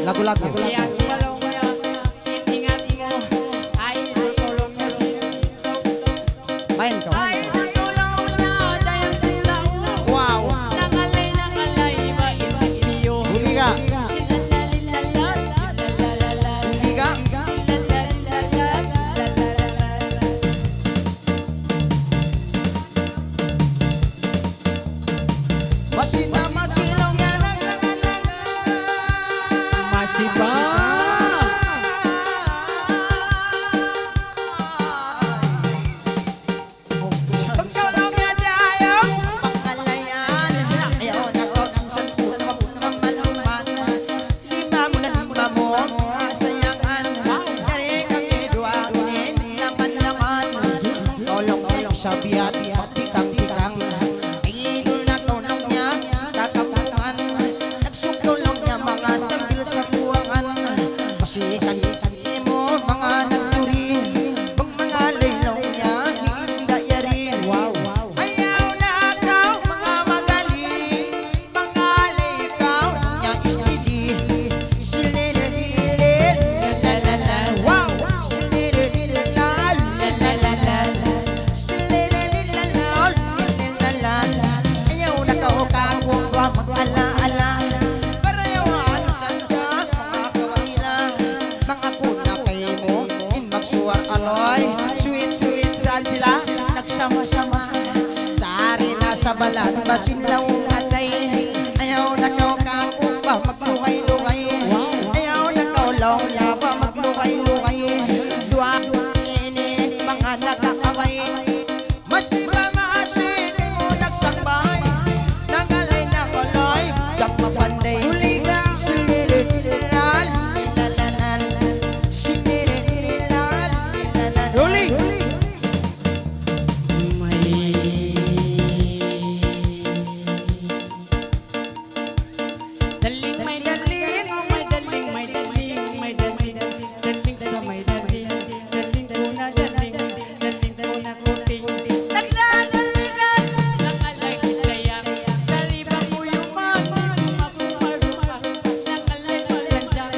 Lagu-lagu. Main kau. Wow. Huli ka. Huli ka. Masina masilong yan. Masih ba? Sabiat pagtikang-tikang idol na tonong niya kakampuan nagsugtulong niya mga sambil sa buwangan pasikan mo mga nagturi mga laylong niya hiindayari ayaw na daw mga magaling mga laykaw niya istidi silililil lalala wow silililil lalala mag-ala-ala parayawan sadya mga kawaila mga kuna kay mo in magsuwar aloy sweet sad sila nagsama-sama sa arena sa balat basilaw atay ayaw na kau pa magluway-luway ayaw na kau lawla pa magluway-luway dua ini mga nakakaway masiba maasik mo nagsambay nangalay na koloy jak mapanday silililal ilalanal silililal ilalanal huling may daling oh may daling daling sa may daling ko na daling ko na kuting naglalalingan nakalay kitayang sa libang mo yung mati makumarukan nakalay malandyan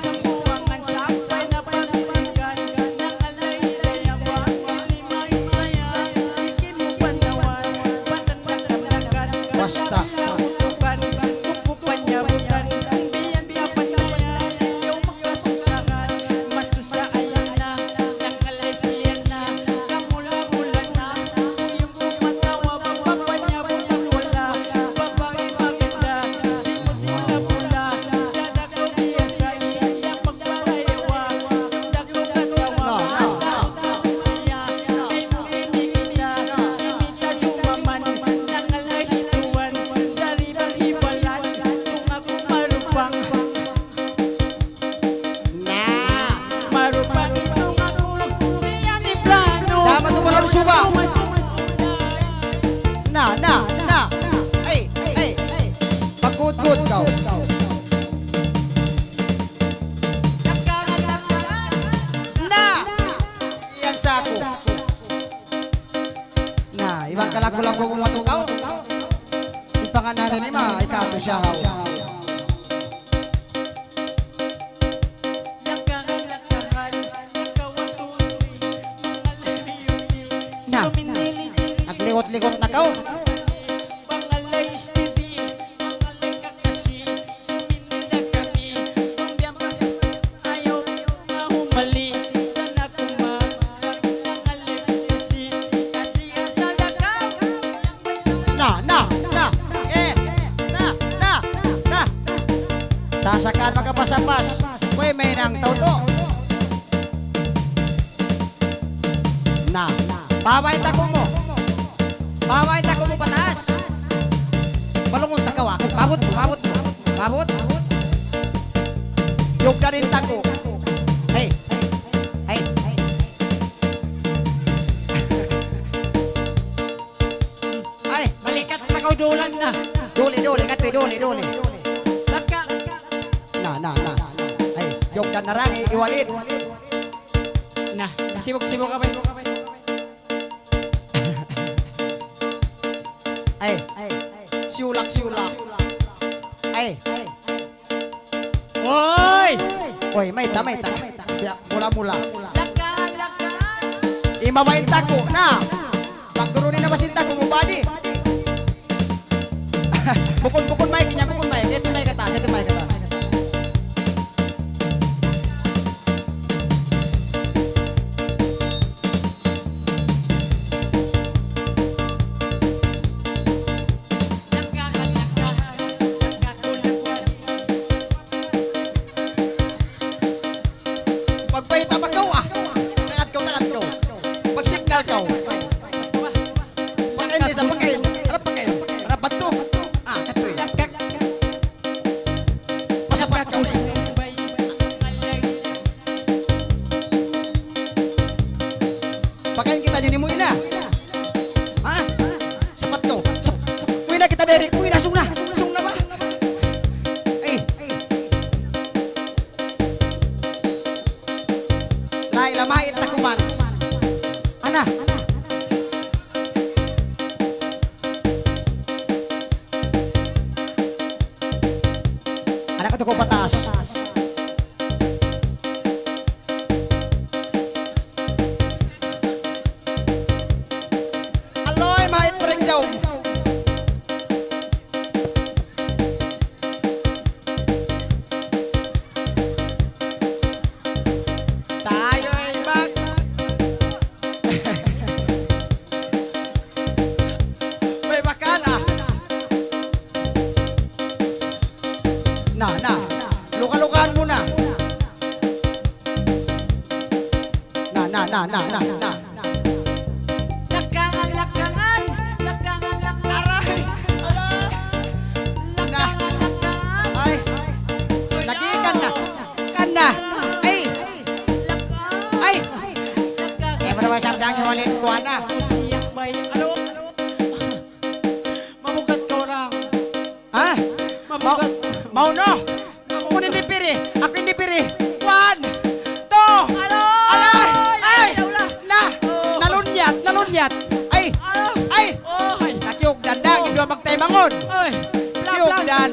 sa buwangan sapay na pagpagkan nakalay kitayang wakili maisaya sige mo panawan patan-patan basta suba na ay pagkut-kut kau na yan sako na ibang kalago-lago kung matukaw ipangananan ni ma ikato siya likot-likot na kau pangalay STV pangalay kakasi suminda kami ayaw na humali sana pangalay kasi asada ka na sasakan magkapasapas way may nang tauto na paway tako mo pataas balungon takawa pabot yog na rin tako hey Dudulan na. Duli, katoy, duli. Laka. Na. Ay, yung dan narang, iwalid. Na, sibok-sibok ka ba? Ay, siulak. Ay, Hoy! oy, may ta. Mula. Laka. Imamain tako na. Pagdurunin na masinta kung ubadi. Bukod mic niya, bukod mic. Ito mic katas. Pagpahita pagkaw ah. Takat kau. Pag-signal kau. Pagkain din sa pagkain. Harap bato. Ah, katoy. Pasapat kau. Pagkain kita jadi mo ina. Ha? Sapat kau. Muina kita Derek. Muina, sung na ba? Ay. Lai lamait takuman. Ana. Anak ko patas. Aloy, mait pereng jauh. Tayo ay mag. May bakan ah. Na. Luka-lukaan muna. Na. Lakangan. Aray! Na. Ay, nagikan na. Kan na. Ay. Eh, mana sabdang yung walin ko na. Siyak bay. Ano? Mamugat ko lang. Ha? Mamugat. Mau no? Ako hindi piri. Ako hindi piri. 1, 2. Ano? Ay! Na! Nalunyat! Ay! Oy! Nakiog dandang, hindi magtaymangon! Oy! Kiog dan!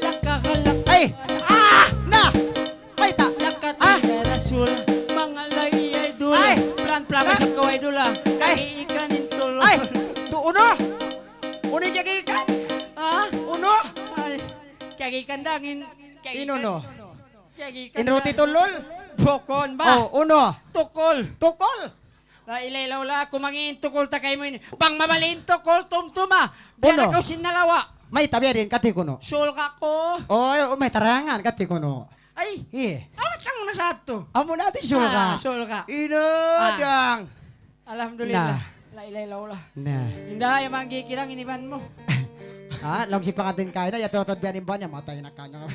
Lakakalak. Ay! Ah! Na! May ta! Lakat Ah! Rasul. Mga lay idol. Ay! Plan sa ko idol ah. Ay! Iikanin tulo. Ay! Uno! Uni kagikan! Ha? Uno! Ay! Kagikan dangin. Ino no? Kagikan. Inruti tulol? Bokon ba? Oh, uno! Tukol. Tukol! Ilailaw la kumangin tukol ta kay mo ini. Bang mabalin tukol tumtuma. Uno. Biya ko sinalawa. May tabi rin kati kuno. Sul ka ko. Oh, may tarangan kati kuno. Ay! Awat lang na sa ato. Amo natin sulka. Sul ka. Ino dang. Alhamdulillah. Ilailaw la. Na. Hinda yung mga kikirang iniban mo. Ha? Lang si pangatin kaya na, yatotod biyan imban niya, matay na kanya.